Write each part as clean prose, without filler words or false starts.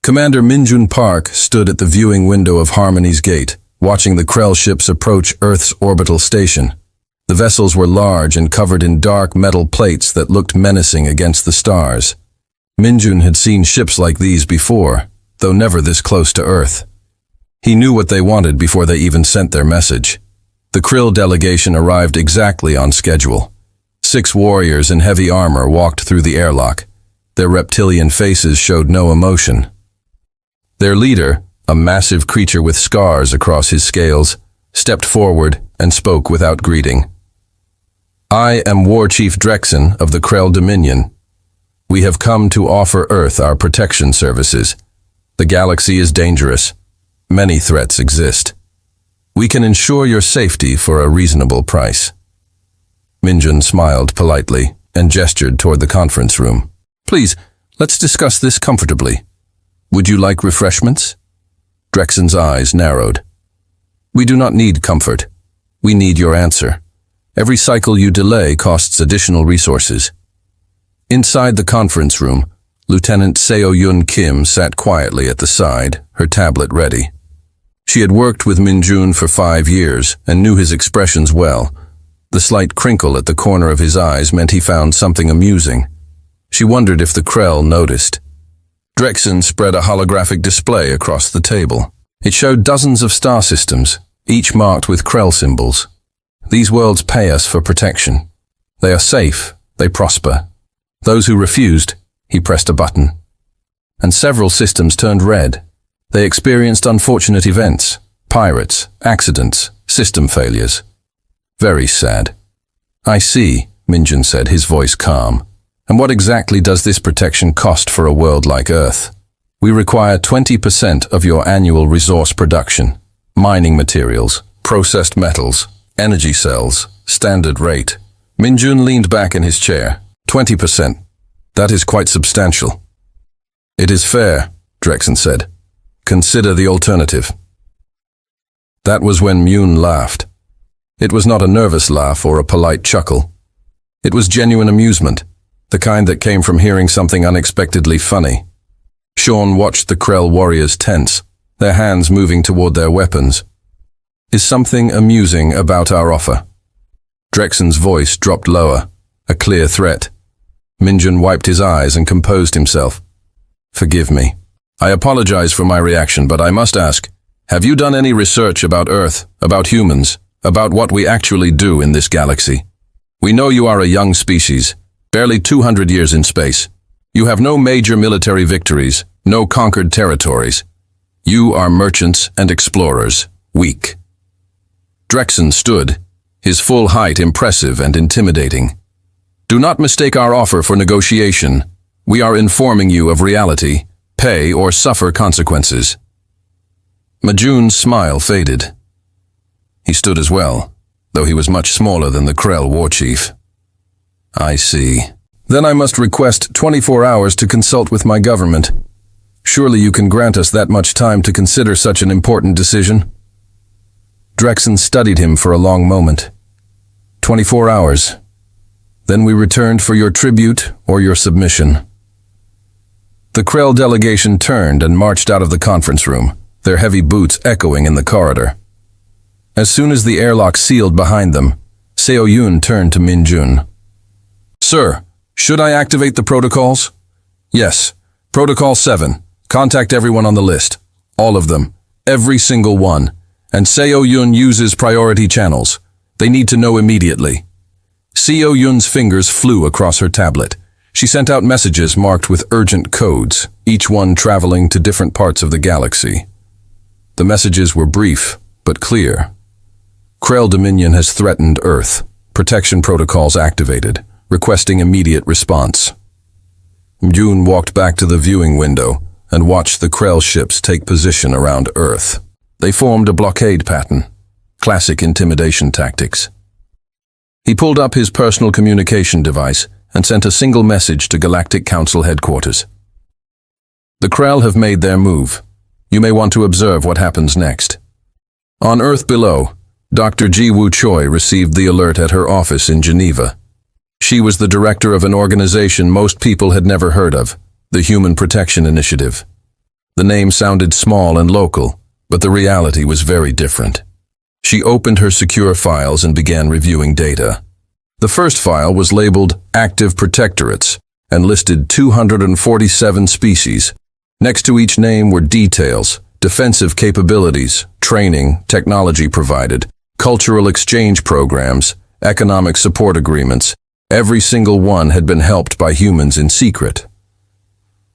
Commander Minjun Park stood at the viewing window of Harmony's Gate, watching the Krell ships approach Earth's orbital station. The vessels were large and covered in dark metal plates that looked menacing against the stars. Minjun had seen ships like these before, though never this close to Earth. He knew what they wanted before they even sent their message. The Krill delegation arrived exactly on schedule. 6 warriors in heavy armor walked through the airlock. Their reptilian faces showed no emotion. Their leader, a massive creature with scars across his scales, stepped forward and spoke without greeting. "I am War Chief Drexen of the Krell Dominion. We have come to offer Earth our protection services. The galaxy is dangerous. Many threats exist. We can ensure your safety for a reasonable price." Minjun smiled politely and gestured toward the conference room. "Please, let's discuss this comfortably. Would you like refreshments?" Drexen's eyes narrowed. "We do not need comfort. We need your answer. Every cycle you delay costs additional resources." Inside the conference room, Lieutenant Seo-Yun Kim sat quietly at the side, her tablet ready. She had worked with Minjun for 5 years and knew his expressions well. The slight crinkle at the corner of his eyes meant he found something amusing. She wondered if the Krell noticed. Drexen spread a holographic display across the table. It showed dozens of star systems, each marked with Krell symbols. "These worlds pay us for protection. They are safe, they prosper." Those who refused, he pressed a button. And several systems turned red. They experienced unfortunate events, pirates, accidents, system failures. Very sad. "I see," Minjun said, his voice calm. "And what exactly does this protection cost for a world like Earth?" "We require 20% of your annual resource production. Mining materials, processed metals, energy cells, standard rate." Minjun leaned back in his chair. 20%. That is quite substantial." "It is fair," Drexen said. "Consider the alternative." That was when Myun laughed. It was not a nervous laugh or a polite chuckle. It was genuine amusement, the kind that came from hearing something unexpectedly funny. Sean watched the Krell warriors tense, their hands moving toward their weapons. "Is something amusing about our offer?" Drexen's voice dropped lower, a clear threat. Minjun wiped his eyes and composed himself. "Forgive me. I apologize for my reaction, but I must ask, have you done any research about Earth, about humans, about what we actually do in this galaxy? We know you are a young species, barely 200 years in space. You have no major military victories, no conquered territories. You are merchants and explorers, weak." Drexen stood, his full height impressive and intimidating. "Do not mistake our offer for negotiation. We are informing you of reality. Pay or suffer consequences." Minjun's smile faded. He stood as well, though he was much smaller than the Krell war chief. "I see. Then I must request 24 hours to consult with my government. Surely you can grant us that much time to consider such an important decision?" Drexen studied him for a long moment. 24 hours. Then we returned for your tribute or your submission." The Krell delegation turned and marched out of the conference room, their heavy boots echoing in the corridor. As soon as the airlock sealed behind them, Seo-Yun turned to Minjun. "Sir, should I activate the protocols?" "Yes. Protocol 7. Contact everyone on the list. All of them. Every single one. And Seo-Yun uses priority channels. They need to know immediately." Seo-Yun's fingers flew across her tablet. She sent out messages marked with urgent codes, each one traveling to different parts of the galaxy. The messages were brief, but clear. Krell Dominion has threatened Earth. Protection protocols activated, requesting immediate response. June walked back to the viewing window and watched the Krell ships take position around Earth. They formed a blockade pattern, classic intimidation tactics. He pulled up his personal communication device and sent a single message to Galactic Council headquarters. "The Krell have made their move. You may want to observe what happens next." On Earth below, Dr. Ji Woo Choi received the alert at her office in Geneva. She was the director of an organization most people had never heard of, the Human Protection Initiative. The name sounded small and local, but the reality was very different. She opened her secure files and began reviewing data. The first file was labeled Active Protectorates and listed 247 species. Next to each name were details, defensive capabilities, training, technology provided, cultural exchange programs, economic support agreements. Every single one had been helped by humans in secret.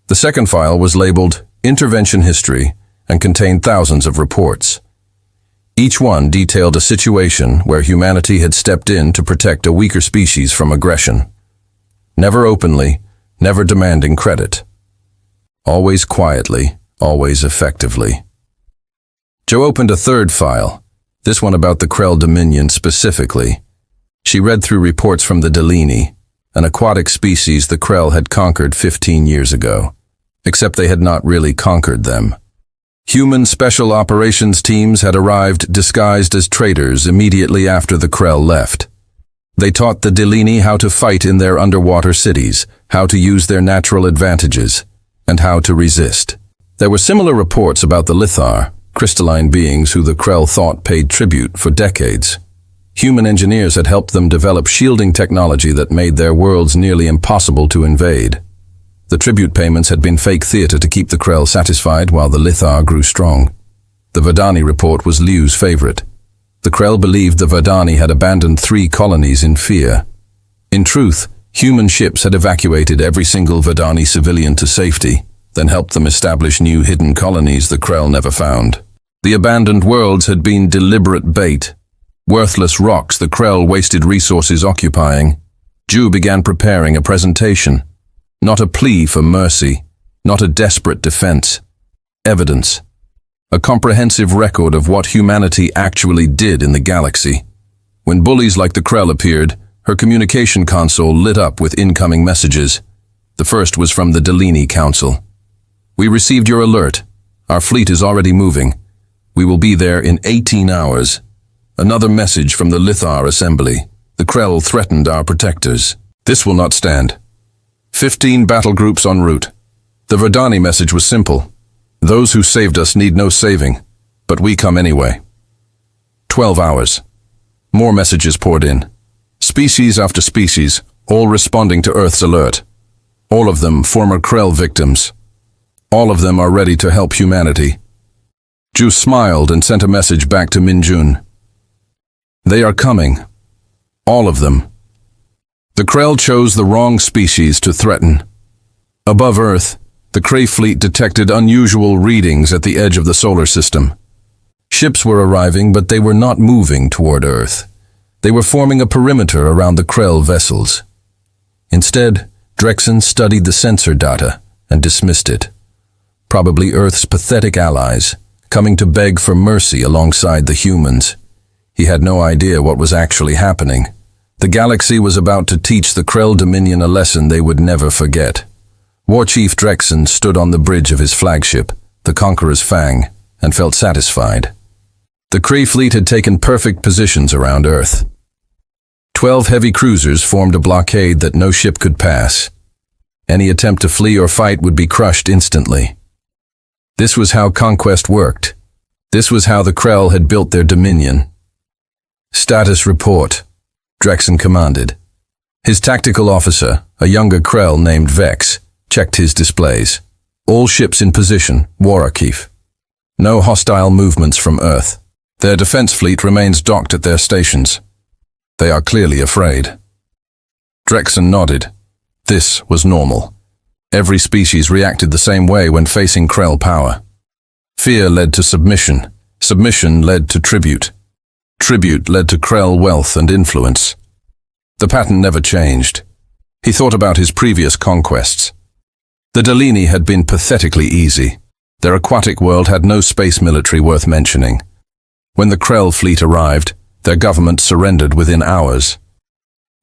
The second file was labeled Intervention History and contained thousands of reports. Each one detailed a situation where humanity had stepped in to protect a weaker species from aggression. Never openly, never demanding credit. Always quietly, always effectively. Jo opened a third file, this one about the Krell Dominion specifically. She read through reports from the Delini, an aquatic species the Krell had conquered 15 years ago, except they had not really conquered them. Human special operations teams had arrived disguised as traitors immediately after the Krell left. They taught the Delini how to fight in their underwater cities, how to use their natural advantages, and how to resist. There were similar reports about the Lithar, crystalline beings who the Krell thought paid tribute for decades. Human engineers had helped them develop shielding technology that made their worlds nearly impossible to invade. The tribute payments had been fake theater to keep the Krell satisfied while the Lithar grew strong. The Verdani report was Liu's favorite. The Krell believed the Verdani had abandoned 3 colonies in fear. In truth, human ships had evacuated every single Verdani civilian to safety, then helped them establish new hidden colonies the Krell never found. The abandoned worlds had been deliberate bait, worthless rocks the Krell wasted resources occupying. Ju began preparing a presentation. Not a plea for mercy, not a desperate defense. Evidence. A comprehensive record of what humanity actually did in the galaxy. When bullies like the Krell appeared, her communication console lit up with incoming messages. The first was from the Delini Council. We received your alert. Our fleet is already moving. We will be there in 18 hours. Another message from the Lithar Assembly. The Krell threatened our protectors. This will not stand. 15 battle groups en route. The Verdani message was simple. Those who saved us need no saving, but we come anyway. 12 hours. More messages poured in. Species after species, all responding to Earth's alert. All of them former Krell victims. All of them are ready to help humanity. Ju smiled and sent a message back to Minjun. They are coming. All of them. The Krell chose the wrong species to threaten. Above Earth, the Krell fleet detected unusual readings at the edge of the solar system. Ships were arriving, but they were not moving toward Earth. They were forming a perimeter around the Krell vessels. Instead, Drexen studied the sensor data and dismissed it. Probably Earth's pathetic allies, coming to beg for mercy alongside the humans. He had no idea what was actually happening. The galaxy was about to teach the Krell Dominion a lesson they would never forget. War Chief Drexen stood on the bridge of his flagship, the Conqueror's Fang, and felt satisfied. The Kree fleet had taken perfect positions around Earth. 12 heavy cruisers formed a blockade that no ship could pass. Any attempt to flee or fight would be crushed instantly. This was how conquest worked. This was how the Krell had built their dominion. Status report. Drexen commanded. His tactical officer, a younger Krell named Vex, checked his displays. All ships in position, Warrakif. No hostile movements from Earth. Their defense fleet remains docked at their stations. They are clearly afraid. Drexen nodded. This was normal. Every species reacted the same way when facing Krell power. Fear led to submission. Submission led to tribute. Tribute led to Krell wealth and influence. The pattern never changed. He thought about his previous conquests. The Delini had been pathetically easy. Their aquatic world had no space military worth mentioning. When the Krell fleet arrived, their government surrendered within hours.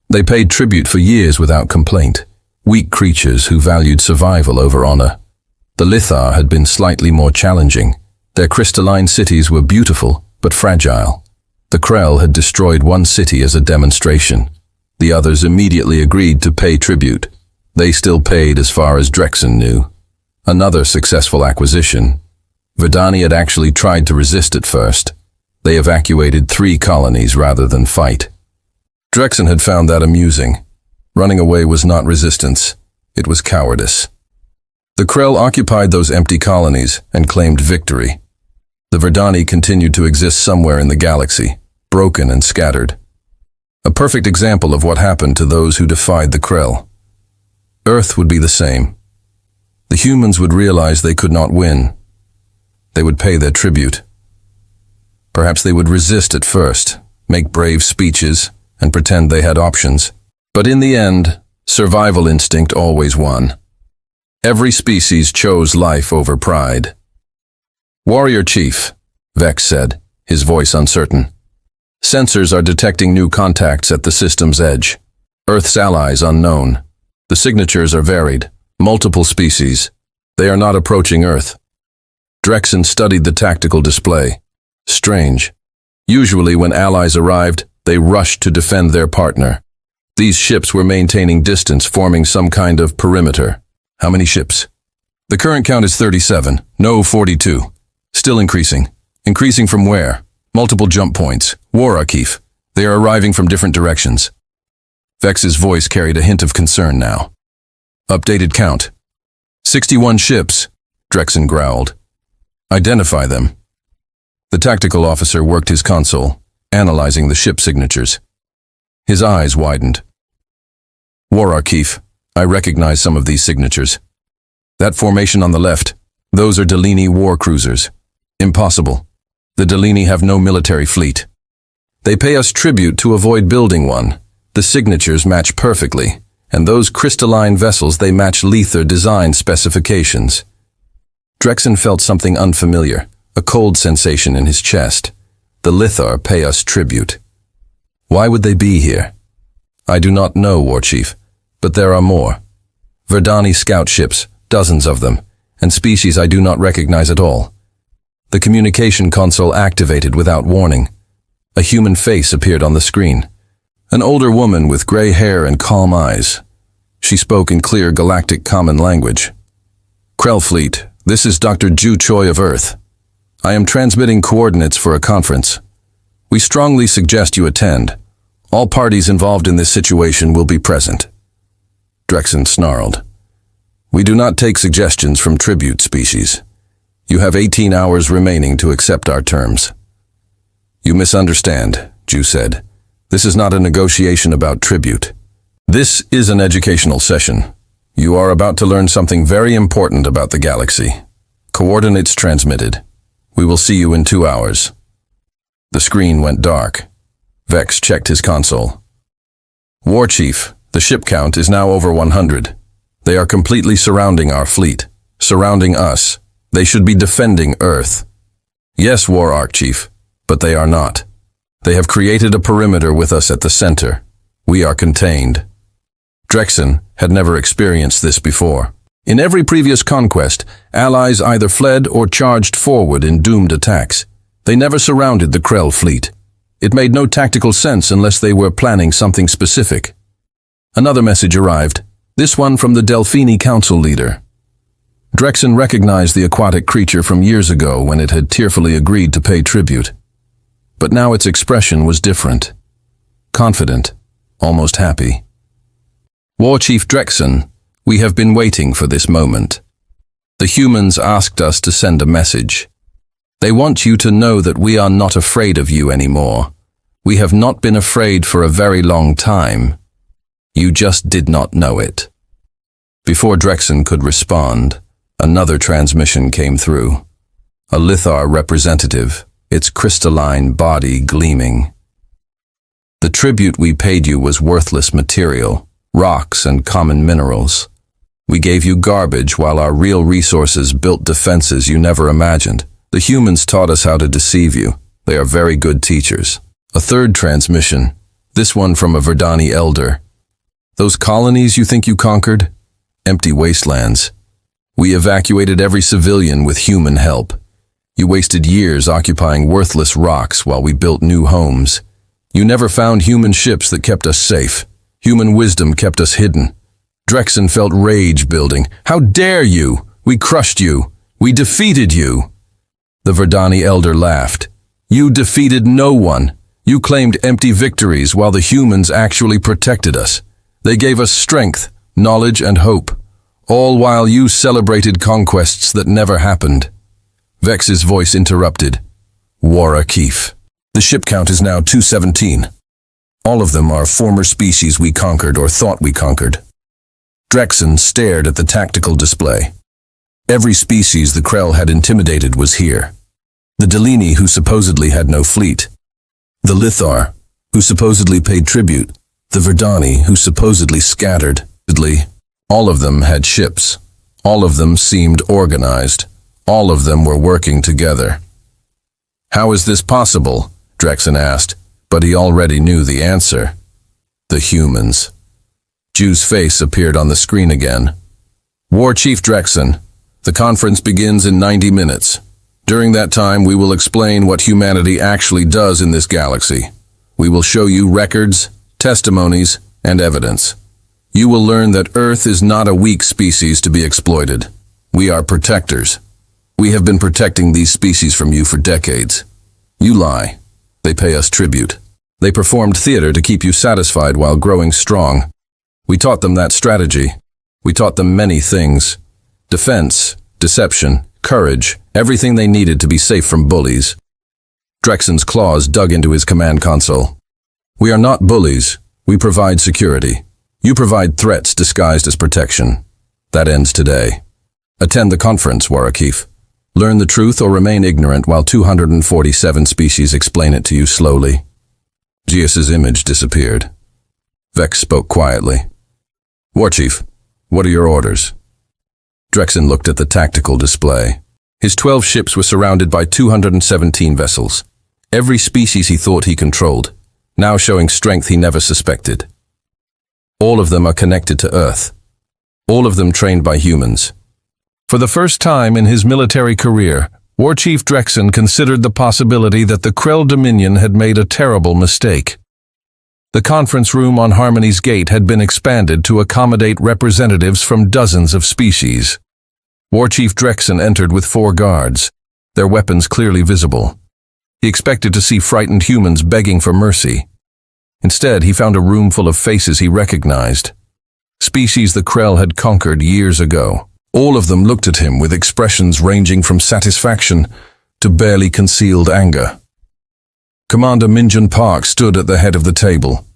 They paid tribute for years without complaint, weak creatures who valued survival over honor. The Lithar had been slightly more challenging. Their crystalline cities were beautiful, but fragile. The Krell had destroyed one city as a demonstration. The others immediately agreed to pay tribute. They still paid as far as Drexen knew. Another successful acquisition. Verdani had actually tried to resist at first. They evacuated 3 colonies rather than fight. Drexen had found that amusing. Running away was not resistance, it was cowardice. The Krell occupied those empty colonies and claimed victory. The Verdani continued to exist somewhere in the galaxy, broken and scattered. A perfect example of what happened to those who defied the Krell. Earth would be the same. The humans would realize they could not win. They would pay their tribute. Perhaps they would resist at first, make brave speeches, and pretend they had options. But in the end, survival instinct always won. Every species chose life over pride. "Warrior Chief," Vex said, his voice uncertain. "Sensors are detecting new contacts at the system's edge. Earth's allies unknown. The signatures are varied. Multiple species. They are not approaching Earth." Drexen studied the tactical display. Strange. Usually when allies arrived, they rushed to defend their partner. These ships were maintaining distance, forming some kind of perimeter. How many ships? The current count is 37. No, 42. Still increasing. Increasing from where? Multiple jump points. War Archive. They are arriving from different directions. Vex's voice carried a hint of concern now. Updated count. 61 ships, Drexen growled. Identify them. The tactical officer worked his console, analyzing the ship signatures. His eyes widened. War Archive. I recognize some of these signatures. That formation on the left, those are Delini war cruisers. Impossible. The Delini have no military fleet. They pay us tribute to avoid building one. The signatures match perfectly, and those crystalline vessels, they match Lether design specifications. Drexen felt something unfamiliar, a cold sensation in his chest. The Lithar pay us tribute. Why would they be here? I do not know, War Chief, but there are more. Verdani scout ships, dozens of them, and species I do not recognize at all. The communication console activated without warning. A human face appeared on the screen. An older woman with gray hair and calm eyes. She spoke in clear galactic common language. Krell Fleet, this is Dr. Ju Choi of Earth. I am transmitting coordinates for a conference. We strongly suggest you attend. All parties involved in this situation will be present. Drexen snarled. We do not take suggestions from tribute species. You have 18 hours remaining to accept our terms. You misunderstand, Ju said. This is not a negotiation about tribute. This is an educational session. You are about to learn something very important about the galaxy. Coordinates transmitted. We will see you in 2 hours. The screen went dark. Vex checked his console. War Chief, the ship count is now over 100. They are completely surrounding our fleet. Surrounding us. They should be defending Earth. Yes, War Archchief, but they are not. They have created a perimeter with us at the center. We are contained. Drexen had never experienced this before. In every previous conquest, allies either fled or charged forward in doomed attacks. They never surrounded the Krell fleet. It made no tactical sense unless they were planning something specific. Another message arrived, this one from the Delphini Council leader. Drexen recognized the aquatic creature from years ago when it had tearfully agreed to pay tribute. But now its expression was different. Confident, almost happy. War Chief Drexen, we have been waiting for this moment. The humans asked us to send a message. They want you to know that we are not afraid of you anymore. We have not been afraid for a very long time. You just did not know it. Before Drexen could respond, another transmission came through. A Lithar representative, its crystalline body gleaming. The tribute we paid you was worthless material, rocks and common minerals. We gave you garbage while our real resources built defenses you never imagined. The humans taught us how to deceive you. They are very good teachers. A third transmission, this one from a Verdani elder. Those colonies you think you conquered? Empty wastelands. We evacuated every civilian with human help. You wasted years occupying worthless rocks while we built new homes. You never found human ships that kept us safe. Human wisdom kept us hidden. Drexen felt rage building. How dare you? We crushed you. We defeated you." The Verdani elder laughed. "You defeated no one. You claimed empty victories while the humans actually protected us. They gave us strength, knowledge, and hope, all while you celebrated conquests that never happened." Vex's voice interrupted. "You'reThreatening. The ship count is now 217. All of them are former species we conquered or thought we conquered." Drexen stared at the tactical display. Every species the Krell had intimidated was here. The Delini, who supposedly had no fleet. The Lithar, who supposedly paid tribute. The Verdani, who supposedly scattered. All of them had ships. All of them seemed organized. All of them were working together. "How is this possible?" Drexen asked, but he already knew the answer. The humans. Ju's face appeared on the screen again. "War Chief Drexen, the conference begins in 90 minutes. During that time, we will explain what humanity actually does in this galaxy. We will show you records, testimonies, and evidence. You will learn that Earth is not a weak species to be exploited. We are protectors. We have been protecting these species from you for decades. You lie. They pay us tribute. They performed theater to keep you satisfied while growing strong. We taught them that strategy. We taught them many things. Defense, deception, courage, everything they needed to be safe from bullies." Drexen's claws dug into his command console. "We are not bullies. We provide security. You provide threats disguised as protection. That ends today. Attend the conference, You'reThreatening. Learn the truth or remain ignorant while 247 species explain it to you slowly." Geus's image disappeared. Vex spoke quietly. "War Chief, what are your orders?" Drexen looked at the tactical display. His 12 ships were surrounded by 217 vessels. Every species he thought he controlled, now showing strength he never suspected. All of them are connected to Earth. All of them trained by humans. For the first time in his military career, War Chief Drexen considered the possibility that the Krell Dominion had made a terrible mistake. The conference room on Harmony's Gate had been expanded to accommodate representatives from dozens of species. War Chief Drexen entered with 4 guards, their weapons clearly visible. He expected to see frightened humans begging for mercy. Instead, he found a room full of faces he recognized. Species the Krell had conquered years ago. All of them looked at him with expressions ranging from satisfaction to barely concealed anger. Commander Minjun Park stood at the head of the table.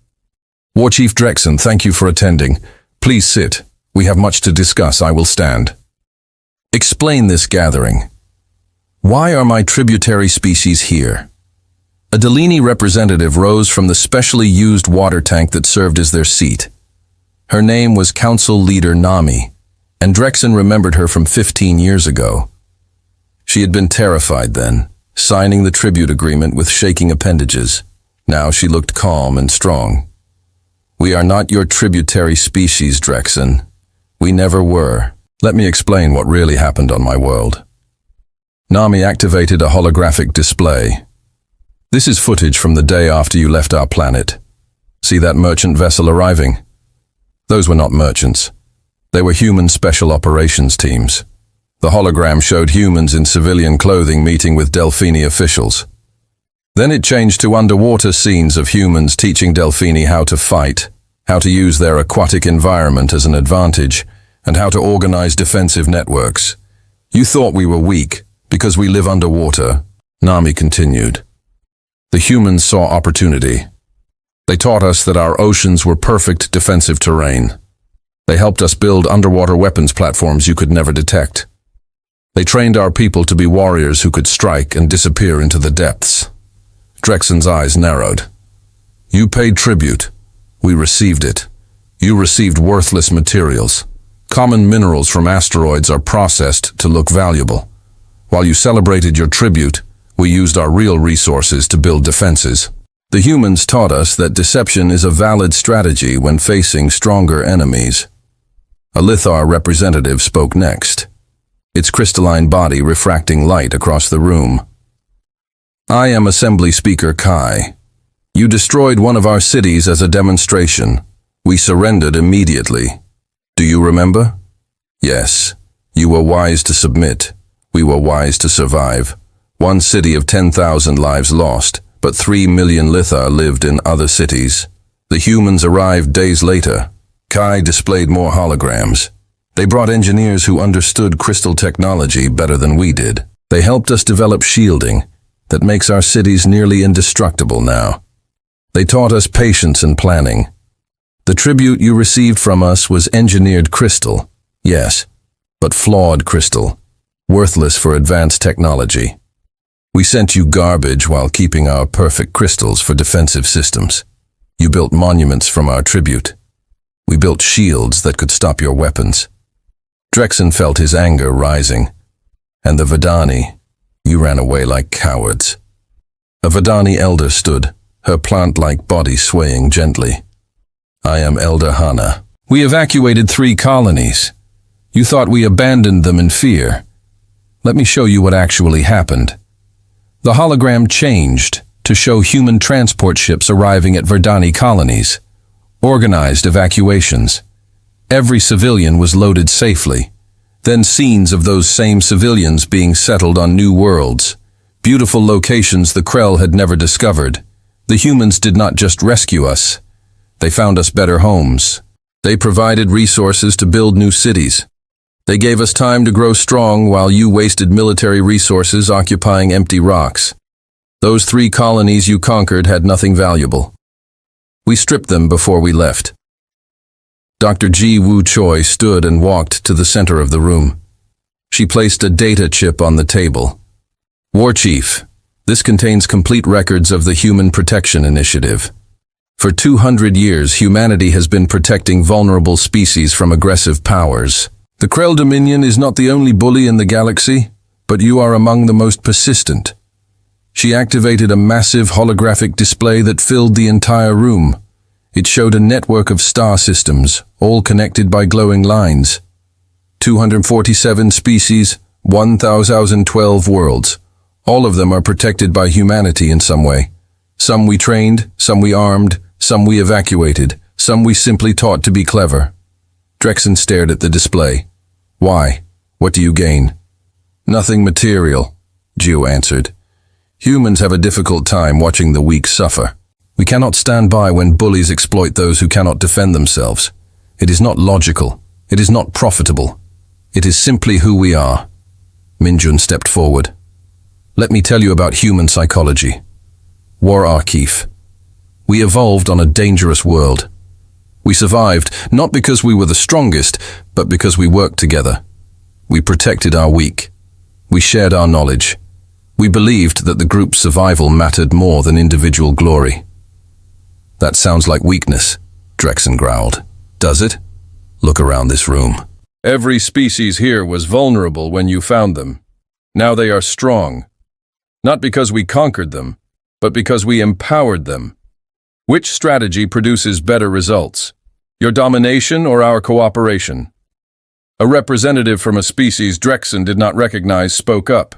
"War Chief Drexen, thank you for attending. Please sit. We have much to discuss. I will stand." "Explain this gathering. Why are my tributary species here?" A Delini representative rose from the specially used water tank that served as their seat. Her name was Council Leader Nami, and Drexen remembered her from 15 years ago. She had been terrified then, signing the tribute agreement with shaking appendages. Now she looked calm and strong. "We are not your tributary species, Drexen. We never were. Let me explain what really happened on my world." Nami activated a holographic display. "This is footage from the day after you left our planet. See that merchant vessel arriving? Those were not merchants. They were human special operations teams. The hologram showed humans in civilian clothing meeting with Delphini officials. Then it changed to underwater scenes of humans teaching Delphini how to fight, how to use their aquatic environment as an advantage, and how to organize defensive networks. You thought we were weak because we live underwater," Nami continued. "The humans saw opportunity. They taught us that our oceans were perfect defensive terrain. They helped us build underwater weapons platforms you could never detect. They trained our people to be warriors who could strike and disappear into the depths." Drexen's eyes narrowed. "You paid tribute. We received it. You received worthless materials. Common minerals from asteroids are processed to look valuable. While you celebrated your tribute, we used our real resources to build defenses. The humans taught us that deception is a valid strategy when facing stronger enemies." A Lithar representative spoke next, its crystalline body refracting light across the room. "I am Assembly Speaker Kai. You destroyed one of our cities as a demonstration. We surrendered immediately. Do you remember?" "Yes. You were wise to submit. We were wise to survive. One city of 10,000 lives lost, but 3 million Lithar lived in other cities. The humans arrived days later. Kai displayed more holograms. They brought engineers who understood crystal technology better than we did. They helped us develop shielding that makes our cities nearly indestructible now. They taught us patience and planning. The tribute you received from us was engineered crystal, yes, but flawed crystal, worthless for advanced technology. We sent you garbage while keeping our perfect crystals for defensive systems. You built monuments from our tribute. We built shields that could stop your weapons. Drexen felt his anger rising. And the Vidani, you ran away like cowards. A Vidani elder stood, her plant-like body swaying gently. I am Elder Hana. We evacuated 3 colonies. You thought we abandoned them in fear. Let me show you what actually happened. The hologram changed to show human transport ships arriving at Verdani colonies. Organized evacuations. Every civilian was loaded safely. Then scenes of those same civilians being settled on new worlds. Beautiful locations the Krell had never discovered. The humans did not just rescue us. They found us better homes. They provided resources to build new cities. They gave us time to grow strong while you wasted military resources occupying empty rocks. Those 3 colonies you conquered had nothing valuable. We stripped them before we left. Dr. Ji Woo Choi stood and walked to the center of the room. She placed a data chip on the table. War Chief, this contains complete records of the Human Protection Initiative. For 200 years, humanity has been protecting vulnerable species from aggressive powers. The Krell Dominion is not the only bully in the galaxy, but you are among the most persistent. She activated a massive holographic display that filled the entire room. It showed a network of star systems, all connected by glowing lines. 247 species, 1,012 worlds. All of them are protected by humanity in some way. Some we trained, some we armed, some we evacuated, some we simply taught to be clever. Drexen stared at the display. Why? What do you gain? Nothing material, Geo answered. Humans have a difficult time watching the weak suffer. We cannot stand by when bullies exploit those who cannot defend themselves. It is not logical. It is not profitable. It is simply who we are. Minjun stepped forward. Let me tell you about human psychology. War Archive. We evolved on a dangerous world. We survived, not because we were the strongest, but because we worked together. We protected our weak. We shared our knowledge. We believed that the group's survival mattered more than individual glory. That sounds like weakness, Drexen growled. Does it? Look around this room. Every species here was vulnerable when you found them. Now they are strong. Not because we conquered them, but because we empowered them. Which strategy produces better results? Your domination or our cooperation? A representative from a species Drexen did not recognize spoke up.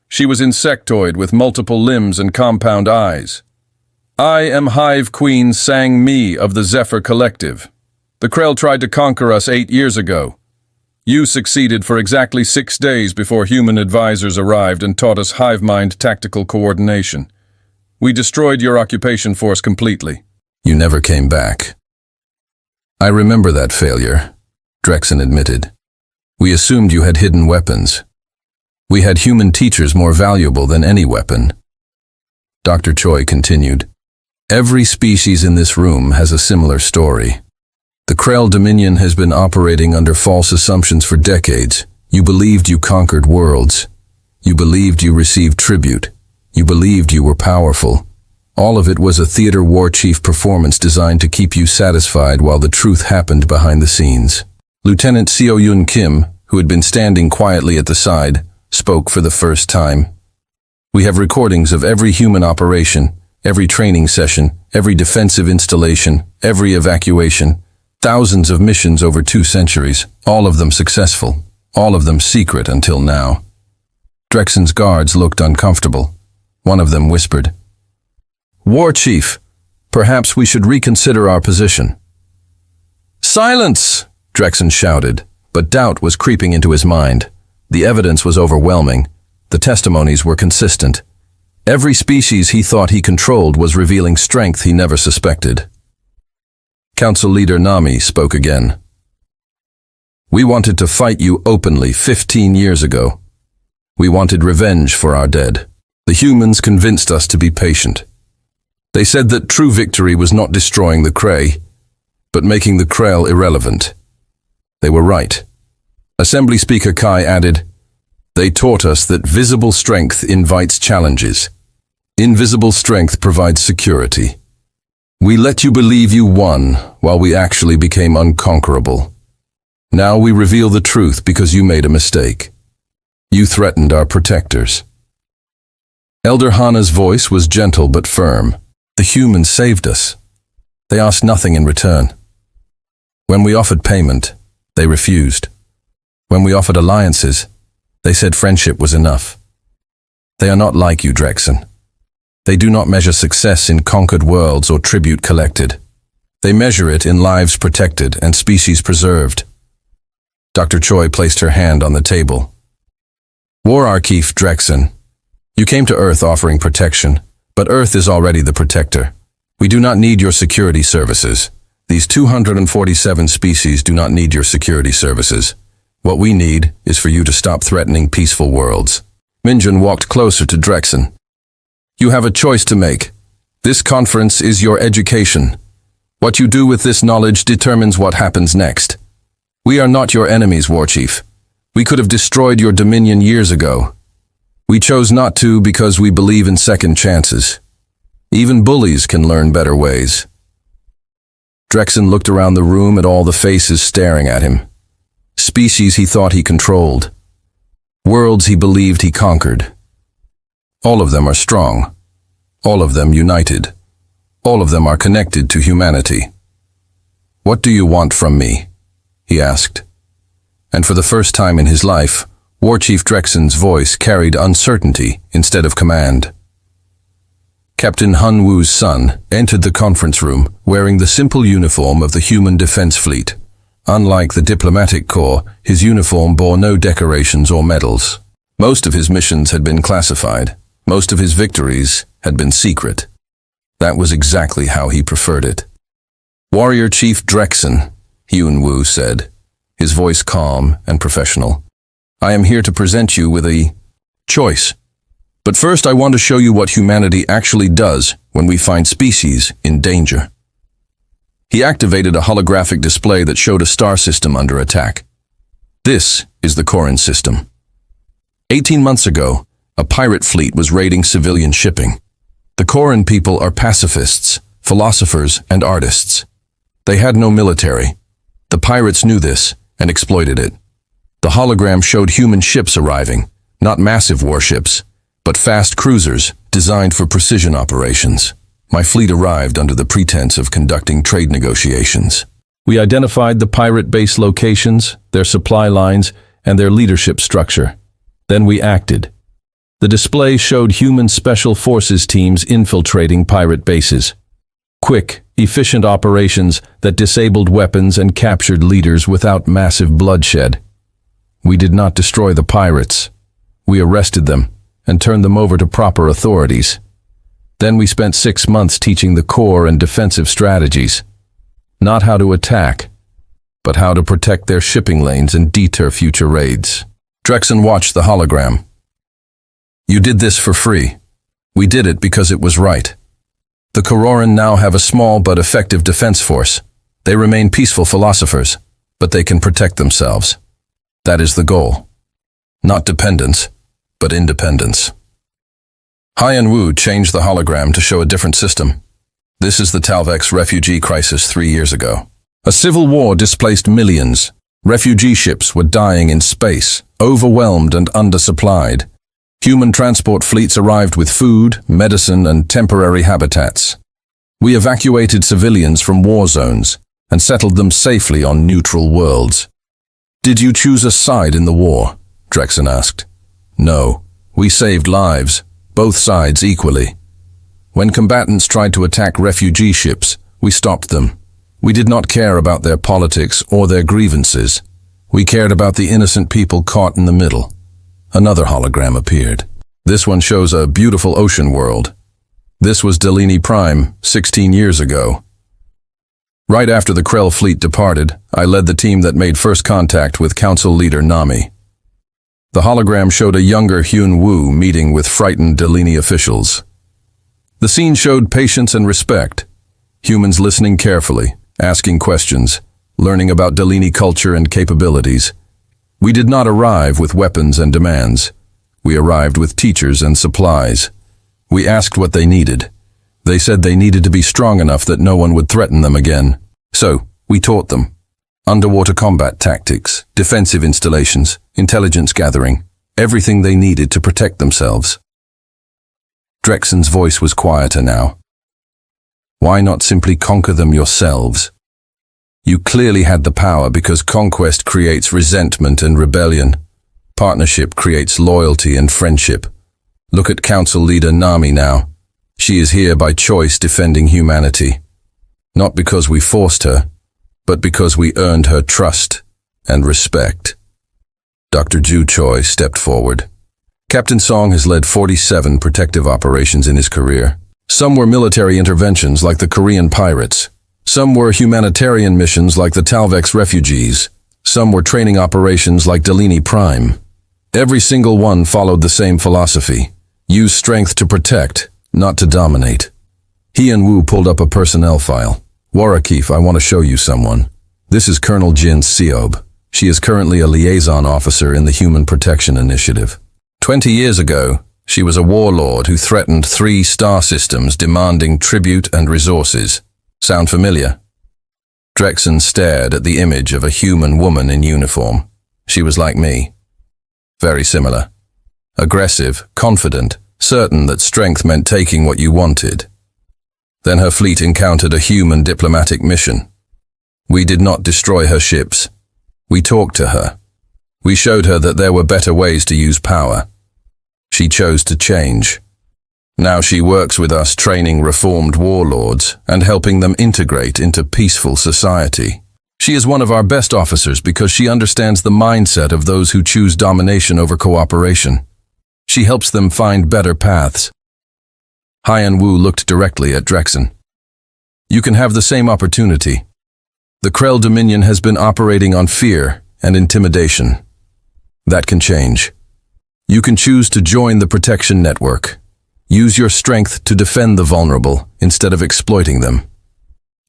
She was insectoid with multiple limbs and compound eyes. I am Hive Queen Sang Mi of the Zephyr Collective. The Krell tried to conquer us 8 years ago. You succeeded for exactly 6 days before human advisors arrived and taught us hive mind tactical coordination. We destroyed your occupation force completely. You never came back. I remember that failure, Drexen admitted. We assumed you had hidden weapons. We had human teachers more valuable than any weapon. Dr. Choi continued. Every species in this room has a similar story. The Krell Dominion has been operating under false assumptions for decades. You believed you conquered worlds. You believed you received tribute. You believed you were powerful. All of it was a theater war chief performance designed to keep you satisfied while the truth happened behind the scenes. Lieutenant Seo Yun Kim, who had been standing quietly at the side, spoke for the first time. We have recordings of every human operation, every training session, every defensive installation, every evacuation, thousands of missions over 2 centuries, all of them successful, all of them secret until now. Drexen's guards looked uncomfortable. One of them whispered, War Chief, perhaps we should reconsider our position. Silence! Drexen shouted. But doubt was creeping into his mind. The evidence was overwhelming. The testimonies were consistent. Every species he thought he controlled was revealing strength he never suspected. Council leader Nami spoke again. We wanted to fight you openly 15 years ago. We wanted revenge for our dead. The humans convinced us to be patient. They said that true victory was not destroying the Kree, but making the Krell irrelevant. They were right. Assembly Speaker Kai added, They taught us that visible strength invites challenges. Invisible strength provides security. We let you believe you won, while we actually became unconquerable. Now we reveal the truth because you made a mistake. You threatened our protectors. Elder Hana's voice was gentle but firm. The humans saved us. They asked nothing in return. When we offered payment, they refused. When we offered alliances, they said friendship was enough. They are not like you, Drexen. They do not measure success in conquered worlds or tribute collected. They measure it in lives protected and species preserved. Dr. Choi placed her hand on the table. War Archief Drexen, you came to Earth offering protection, but Earth is already the protector. We do not need your security services. These 247 species do not need your security services. What we need is for you to stop threatening peaceful worlds. Minjun walked closer to Drexen. You have a choice to make. This conference is your education. What you do with this knowledge determines what happens next. We are not your enemies, War Chief. We could have destroyed your dominion years ago. We chose not to because we believe in second chances. Even bullies can learn better ways. Drexen looked around the room at all the faces staring at him. Species he thought he controlled. Worlds he believed he conquered. All of them are strong. All of them united. All of them are connected to humanity. What do you want from me? He asked. And for the first time in his life, War Chief Drexen's voice carried uncertainty instead of command. Captain Hun Wu's son entered the conference room wearing the simple uniform of the Human Defense Fleet. Unlike the diplomatic corps, his uniform bore no decorations or medals. Most of his missions had been classified. Most of his victories had been secret. That was exactly how he preferred it. Warrior Chief Drexen, Hun Wu said, his voice calm and professional. I am here to present you with a choice. But first I want to show you what humanity actually does when we find species in danger. He activated a holographic display that showed a star system under attack. This is the Corin system. 18 months ago, a pirate fleet was raiding civilian shipping. The Corin people are pacifists, philosophers, and artists. They had no military. The pirates knew this and exploited it. The hologram showed human ships arriving, not massive warships, but fast cruisers designed for precision operations. My fleet arrived under the pretense of conducting trade negotiations. We identified the pirate base locations, their supply lines, and their leadership structure. Then we acted. The display showed human special forces teams infiltrating pirate bases. Quick, efficient operations that disabled weapons and captured leaders without massive bloodshed. We did not destroy the pirates. We arrested them and turned them over to proper authorities. Then we spent 6 months teaching the core and defensive strategies. Not how to attack, but how to protect their shipping lanes and deter future raids. Drexen watched the hologram. You did this for free. We did it because it was right. The Kororan now have a small but effective defense force. They remain peaceful philosophers, but they can protect themselves. That is the goal. Not dependence, but independence. Haiyan Wu changed the hologram to show a different system. This is the Talvex refugee crisis 3 years ago. A civil war displaced millions. Refugee ships were dying in space, overwhelmed and undersupplied. Human transport fleets arrived with food, medicine, and temporary habitats. We evacuated civilians from war zones and settled them safely on neutral worlds. Did you choose a side in the war? Drexen asked. No, we saved lives, both sides equally. When combatants tried to attack refugee ships, we stopped them. We did not care about their politics or their grievances. We cared about the innocent people caught in the middle. Another hologram appeared. This one shows a beautiful ocean world. This was Delaney Prime, 16 years ago. Right after the Krell fleet departed, I led the team that made first contact with Council Leader Nami. The hologram showed a younger Hyun Woo meeting with frightened Delaney officials. The scene showed patience and respect, humans listening carefully, asking questions, learning about Delaney culture and capabilities. We did not arrive with weapons and demands. We arrived with teachers and supplies. We asked what they needed. They said they needed to be strong enough that no one would threaten them again. So, we taught them. Underwater combat tactics, defensive installations, intelligence gathering, everything they needed to protect themselves. Drexen's voice was quieter now. Why not simply conquer them yourselves? You clearly had the power because conquest creates resentment and rebellion. Partnership creates loyalty and friendship. Look at Council Leader Nami now. She is here by choice defending humanity. Not because we forced her, but because we earned her trust and respect. Dr. Ju Choi stepped forward. Captain Song has led 47 protective operations in his career. Some were military interventions like the Korean pirates. Some were humanitarian missions like the Talvex refugees. Some were training operations like Delaney Prime. Every single one followed the same philosophy. Use strength to protect, not to dominate. Hyun Woo pulled up a personnel file. Warakif, I want to show you someone. This is Colonel Jin Seob. She is currently a liaison officer in the Human Protection Initiative. 20 years ago, she was a warlord who threatened 3 star systems demanding tribute and resources. Sound familiar? Drexen stared at the image of a human woman in uniform. She was like me. Very similar. Aggressive, confident, certain that strength meant taking what you wanted. Then her fleet encountered a human diplomatic mission. We did not destroy her ships. We talked to her. We showed her that there were better ways to use power. She chose to change. Now she works with us training reformed warlords and helping them integrate into peaceful society. She is one of our best officers because she understands the mindset of those who choose domination over cooperation. She helps them find better paths. Hyun Woo looked directly at Drexen. You can have the same opportunity. The Krell Dominion has been operating on fear and intimidation. That can change. You can choose to join the protection network. Use your strength to defend the vulnerable instead of exploiting them.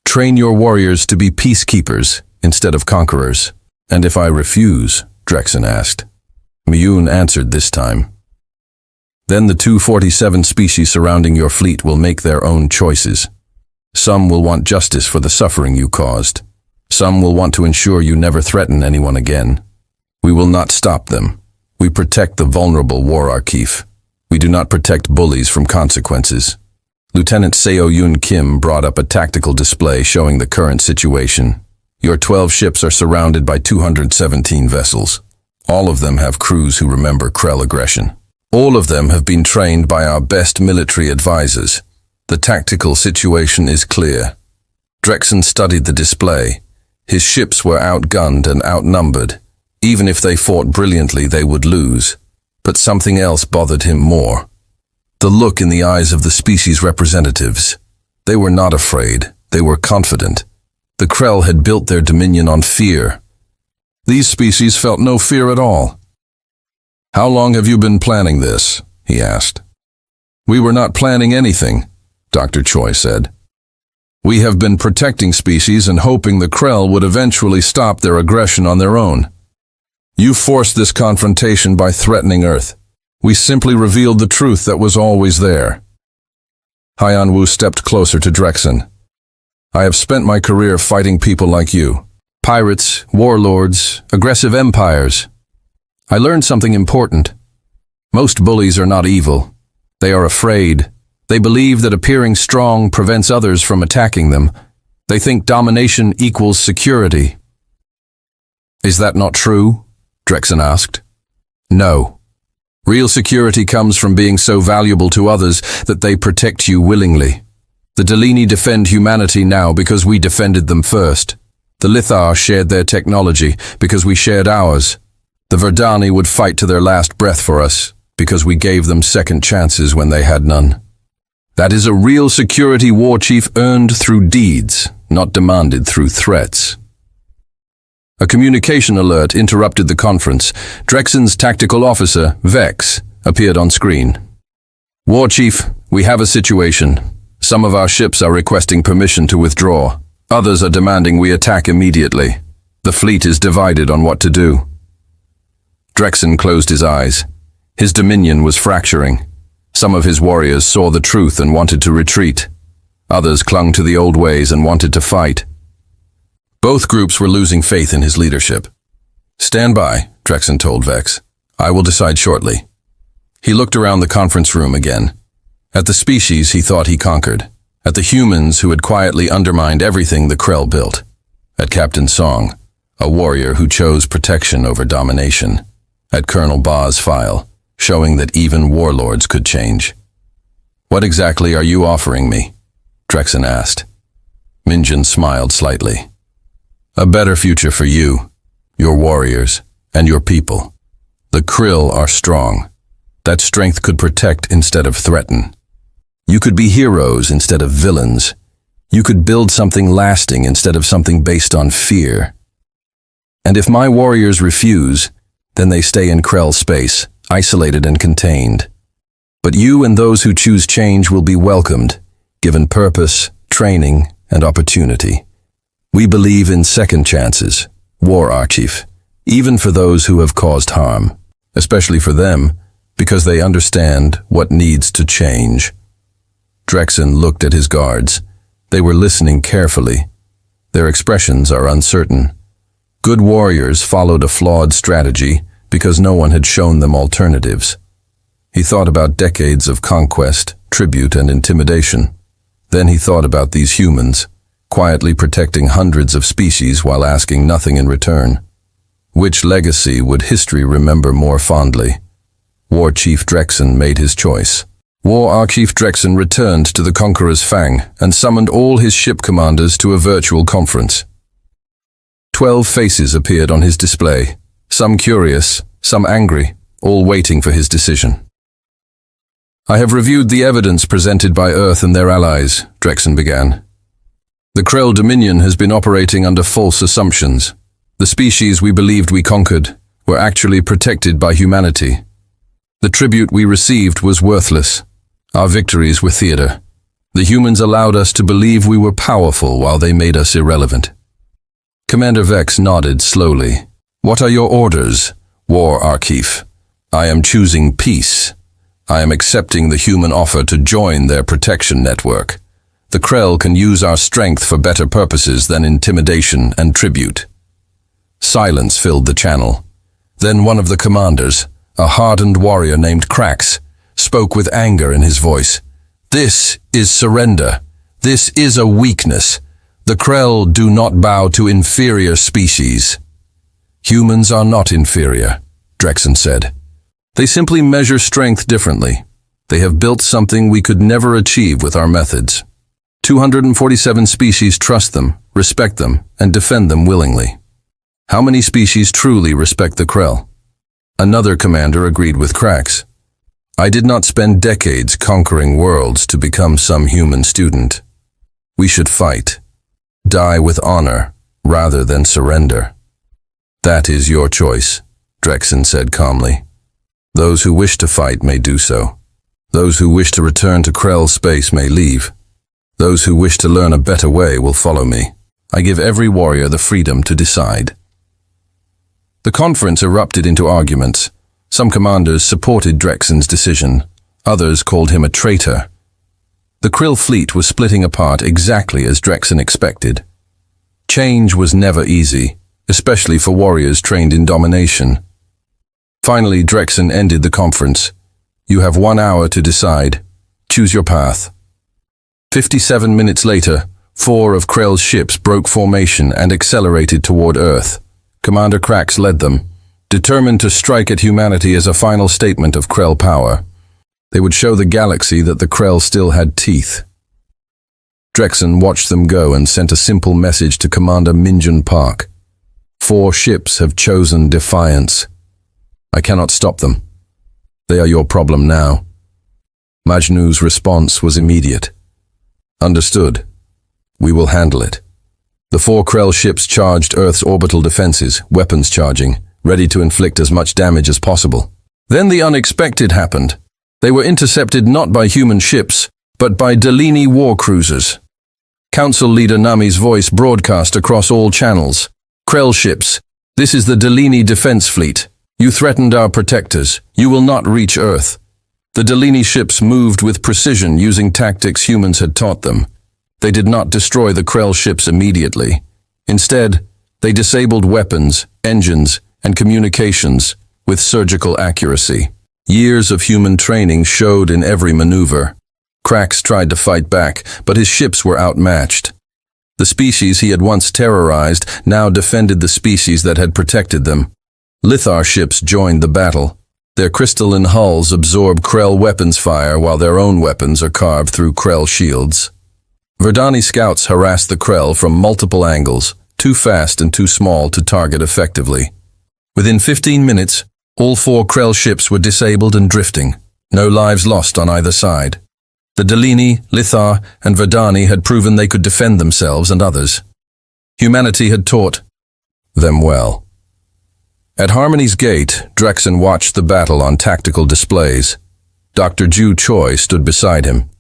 Train your warriors to be peacekeepers instead of conquerors. And if I refuse, Drexen asked. Myun answered this time. Then the 247 species surrounding your fleet will make their own choices. Some will want justice for the suffering you caused. Some will want to ensure you never threaten anyone again. We will not stop them. We protect the vulnerable War Archief. We do not protect bullies from consequences. Lieutenant Seo Yoon Kim brought up a tactical display showing the current situation. Your 12 ships are surrounded by 217 vessels. All of them have crews who remember Krell aggression. All of them have been trained by our best military advisors. The tactical situation is clear. Drexen studied the display. His ships were outgunned and outnumbered. Even if they fought brilliantly, they would lose. But something else bothered him more. The look in the eyes of the species representatives. They were not afraid. They were confident. The Krell had built their dominion on fear. These species felt no fear at all. How long have you been planning this? He asked. We were not planning anything, Dr. Choi said. We have been protecting species and hoping the Krell would eventually stop their aggression on their own. You forced this confrontation by threatening Earth. We simply revealed the truth that was always there. Hyun Woo stepped closer to Drexen. I have spent my career fighting people like you. Pirates, warlords, aggressive empires. I learned something important. Most bullies are not evil. They are afraid. They believe that appearing strong prevents others from attacking them. They think domination equals security. Is that not true? Drexen asked. No. Real security comes from being so valuable to others that they protect you willingly. The Delaney defend humanity now because we defended them first. The Lithar shared their technology because we shared ours. The Verdani would fight to their last breath for us because we gave them second chances when they had none. That is a real security, War Chief, earned through deeds, not demanded through threats. A communication alert interrupted the conference. Drexen's tactical officer, Vex, appeared on screen. War Chief, we have a situation. Some of our ships are requesting permission to withdraw. Others are demanding we attack immediately. The fleet is divided on what to do. Drexen closed his eyes. His dominion was fracturing. Some of his warriors saw the truth and wanted to retreat. Others clung to the old ways and wanted to fight. Both groups were losing faith in his leadership. Stand by, Drexen told Vex. I will decide shortly. He looked around the conference room again. At the species he thought he conquered. At the humans who had quietly undermined everything the Krell built. At Captain Song, a warrior who chose protection over domination. At Colonel Ba's file, showing that even warlords could change. What exactly are you offering me? Drexen asked. Minjin smiled slightly. A better future for you, your warriors, and your people. The Krill are strong. That strength could protect instead of threaten. You could be heroes instead of villains. You could build something lasting instead of something based on fear. And if my warriors refuse, then they stay in Krell space, isolated and contained. But you and those who choose change will be welcomed, given purpose, training, and opportunity. We believe in second chances, War Archief, even for those who have caused harm, especially for them, because they understand what needs to change. Drexen looked at his guards. They were listening carefully. Their expressions are uncertain. Good warriors followed a flawed strategy because no one had shown them alternatives. He thought about decades of conquest, tribute, and intimidation. Then he thought about these humans, quietly protecting hundreds of species while asking nothing in return. Which legacy would history remember more fondly? War Chief Drexen made his choice. War Archief Drexen returned to the Conqueror's Fang and summoned all his ship commanders to a virtual conference. 12 faces appeared on his display, some curious, some angry, all waiting for his decision. I have reviewed the evidence presented by Earth and their allies, Drexen began. The Krell Dominion has been operating under false assumptions. The species we believed we conquered were actually protected by humanity. The tribute we received was worthless. Our victories were theater. The humans allowed us to believe we were powerful while they made us irrelevant. Commander Vex nodded slowly. What are your orders, War Archief? I am choosing peace. I am accepting the human offer to join their protection network. The Krell can use our strength for better purposes than intimidation and tribute. Silence filled the channel. Then one of the commanders, a hardened warrior named Krax, spoke with anger in his voice. This is surrender. This is a weakness. The Krell do not bow to inferior species. Humans are not inferior, Drexen said. They simply measure strength differently. They have built something we could never achieve with our methods. 247 species trust them, respect them, and defend them willingly. How many species truly respect the Krell? Another commander agreed with Krax. I did not spend decades conquering worlds to become some human student. We should fight. Die with honor, rather than surrender. That is your choice, Drexen said calmly. Those who wish to fight may do so. Those who wish to return to Krell space may leave. Those who wish to learn a better way will follow me. I give every warrior the freedom to decide. The conference erupted into arguments. Some commanders supported Drexen's decision. Others called him a traitor. The Krill fleet was splitting apart exactly as Drexen expected. Change was never easy, especially for warriors trained in domination. Finally, Drexen ended the conference. You have 1 hour to decide. Choose your path. 57 minutes later, 4 of Krell's ships broke formation and accelerated toward Earth. Commander Krax led them, determined to strike at humanity as a final statement of Krell power. They would show the galaxy that the Krell still had teeth. Drexen watched them go and sent a simple message to Commander Minjun Park. 4 ships have chosen defiance. I cannot stop them. They are your problem now. Majnu's response was immediate. Understood. We will handle it. The 4 Krell ships charged Earth's orbital defenses, weapons charging, ready to inflict as much damage as possible. Then the unexpected happened. They were intercepted not by human ships, but by Delini war cruisers. Council leader Nami's voice broadcast across all channels. Krell ships, this is the Delini defense fleet. You threatened our protectors. You will not reach Earth. The Delini ships moved with precision using tactics humans had taught them. They did not destroy the Krell ships immediately. Instead, they disabled weapons, engines, and communications with surgical accuracy. Years of human training showed in every maneuver. Krax tried to fight back, but his ships were outmatched. The species he had once terrorized now defended the species that had protected them. Lithar ships joined the battle. Their crystalline hulls absorb Krell weapons fire while their own weapons are carved through Krell shields. Verdani scouts harassed the Krell from multiple angles, too fast and too small to target effectively. Within 15 minutes, all 4 Krell ships were disabled and drifting. No lives lost on either side. The Delini, Lithar, and Verdani had proven they could defend themselves and others. Humanity had taught them well. At Harmony's gate, Drexen watched the battle on tactical displays. Dr. Ju Choi stood beside him.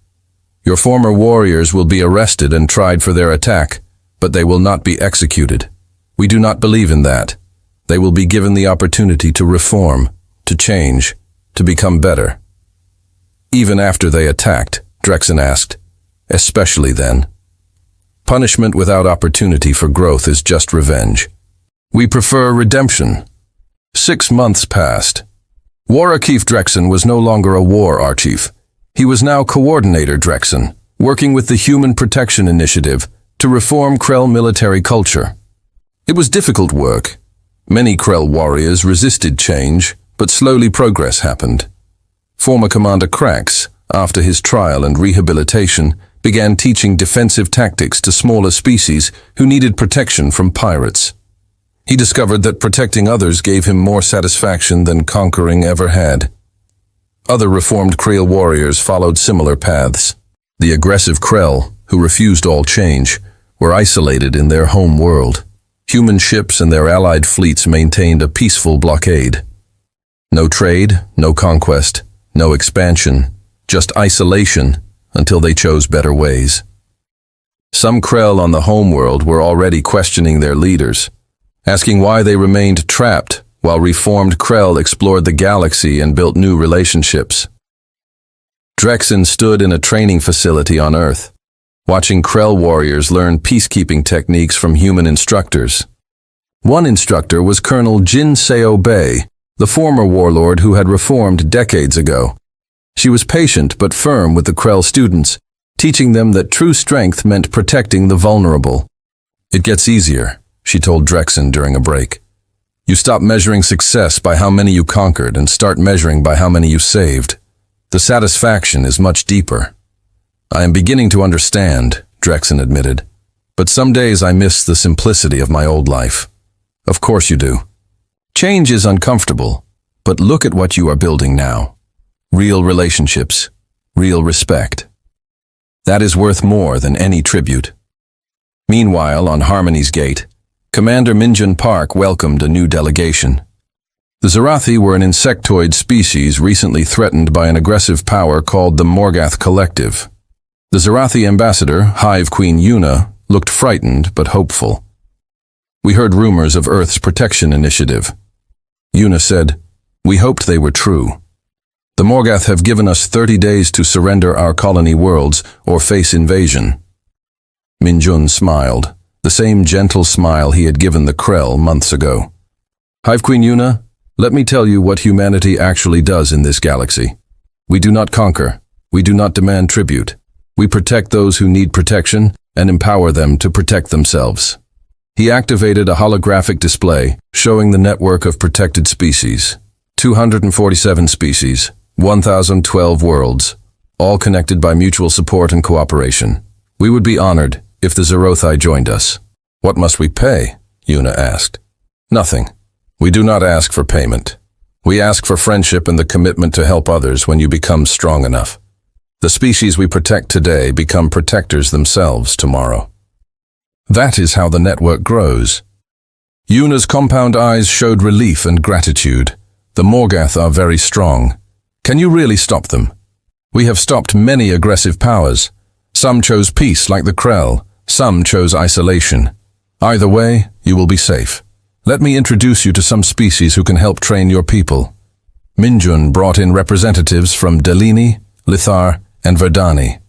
Your former warriors will be arrested and tried for their attack, but they will not be executed. We do not believe in that. They will be given the opportunity to reform, to change, to become better. Even after they attacked, Drexen asked, especially then. Punishment without opportunity for growth is just revenge. We prefer redemption. 6 months passed. War Chief Drexen was no longer a war archief. He was now Coordinator Drexen, working with the Human Protection Initiative to reform Krell military culture. It was difficult work. Many Krell warriors resisted change, but slowly progress happened. Former Commander Krax, after his trial and rehabilitation, began teaching defensive tactics to smaller species who needed protection from pirates. He discovered that protecting others gave him more satisfaction than conquering ever had. Other reformed Krell warriors followed similar paths. The aggressive Krell, who refused all change, were isolated in their home world. Human ships and their allied fleets maintained a peaceful blockade. No trade, no conquest, no expansion, just isolation until they chose better ways. Some Krell on the homeworld were already questioning their leaders, asking why they remained trapped while reformed Krell explored the galaxy and built new relationships. Drexen stood in a training facility on Earth, watching Krell warriors learn peacekeeping techniques from human instructors. One instructor was Colonel Jin Seo Bei, the former warlord who had reformed decades ago. She was patient but firm with the Krell students, teaching them that true strength meant protecting the vulnerable. It gets easier, she told Drexen during a break. You stop measuring success by how many you conquered and start measuring by how many you saved. The satisfaction is much deeper. I am beginning to understand, Drexen admitted, but some days I miss the simplicity of my old life. Of course you do. Change is uncomfortable, but look at what you are building now. Real relationships, real respect. That is worth more than any tribute. Meanwhile, on Harmony's gate, Commander Minjun Park welcomed a new delegation. The Zarathi were an insectoid species recently threatened by an aggressive power called the Morgath Collective. The Zarathi ambassador, Hive Queen Yuna, looked frightened but hopeful. We heard rumors of Earth's protection initiative. Yuna said, we hoped they were true. The Morgath have given us 30 days to surrender our colony worlds or face invasion. Minjun smiled, the same gentle smile he had given the Krell months ago. Hive Queen Yuna, let me tell you what humanity actually does in this galaxy. We do not conquer. We do not demand tribute. We protect those who need protection and empower them to protect themselves. He activated a holographic display showing the network of protected species. 247 species, 1,012 worlds, all connected by mutual support and cooperation. We would be honored if the Zerothai joined us. What must we pay? Yuna asked. Nothing. We do not ask for payment. We ask for friendship and the commitment to help others when you become strong enough. The species we protect today become protectors themselves tomorrow. That is how the network grows. Yuna's compound eyes showed relief and gratitude. The Morgath are very strong. Can you really stop them? We have stopped many aggressive powers. Some chose peace like the Krell, some chose isolation. Either way, you will be safe. Let me introduce you to some species who can help train your people. Minjun brought in representatives from Delini, Lithar, and Verdani.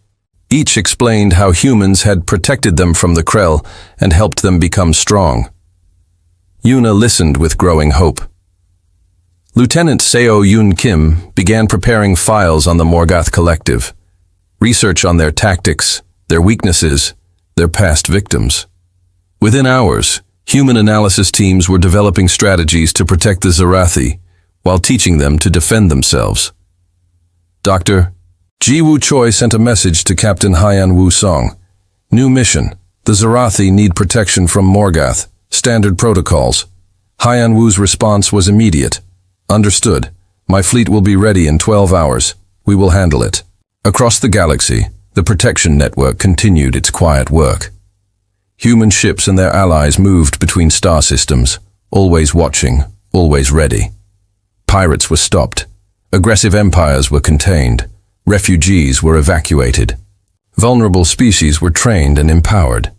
Each explained how humans had protected them from the Krell and helped them become strong. Yuna listened with growing hope. Lieutenant Seo Yun Kim began preparing files on the Morgath Collective, research on their tactics, their weaknesses, their past victims. Within hours, human analysis teams were developing strategies to protect the Zerathi, while teaching them to defend themselves. Dr. Ji Wu Choi sent a message to Captain Haiyan Wu Song. New mission. The Zerathi need protection from Morgath. Standard protocols. Haiyan Wu's response was immediate. Understood. My fleet will be ready in 12 hours. We will handle it. Across the galaxy, the protection network continued its quiet work. Human ships and their allies moved between star systems, always watching, always ready. Pirates were stopped. Aggressive empires were contained. Refugees were evacuated. Vulnerable species were trained and empowered.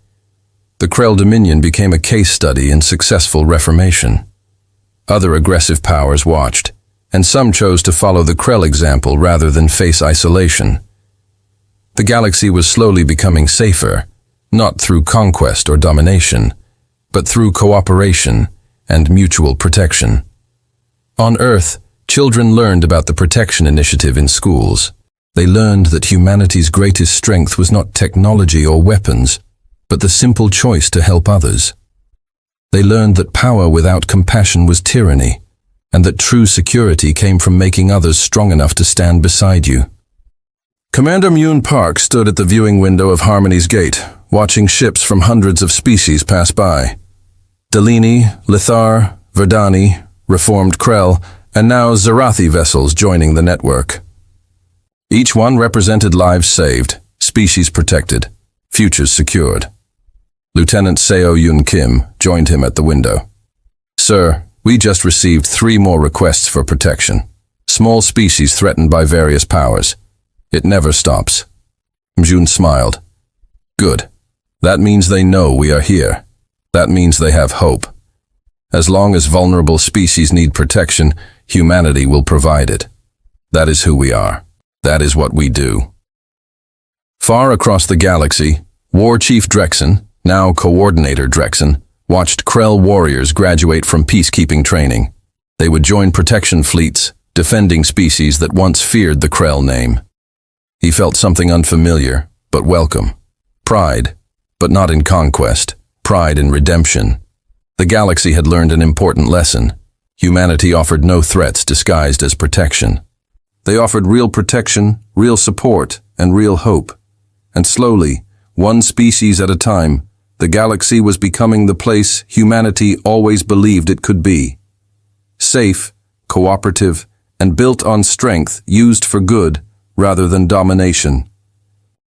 The Krell Dominion became a case study in successful reformation. Other aggressive powers watched, and some chose to follow the Krell example rather than face isolation. The galaxy was slowly becoming safer, not through conquest or domination, but through cooperation and mutual protection. On Earth, children learned about the Protection Initiative in schools. They learned that humanity's greatest strength was not technology or weapons, but the simple choice to help others. They learned that power without compassion was tyranny, and that true security came from making others strong enough to stand beside you. Commander Myun Park stood at the viewing window of Harmony's Gate, watching ships from hundreds of species pass by. Delini, Lithar, Verdani, reformed Krell, and now Zerathi vessels joining the network. Each one represented lives saved, species protected, futures secured. Lieutenant Seo Yun Kim joined him at the window. Sir, we just received 3 more requests for protection. Small species threatened by various powers. It never stops. Mjun smiled. Good. That means they know we are here. That means they have hope. As long as vulnerable species need protection, humanity will provide it. That is who we are. That is what we do. Far across the galaxy, War Chief Drexen, now Coordinator Drexen, watched Krell warriors graduate from peacekeeping training. They would join protection fleets, defending species that once feared the Krell name. He felt something unfamiliar, but welcome. Pride, but not in conquest. Pride in redemption. The galaxy had learned an important lesson. Humanity offered no threats disguised as protection. They offered real protection, real support, and real hope. And slowly, one species at a time, the galaxy was becoming the place humanity always believed it could be. Safe, cooperative, and built on strength used for good rather than domination.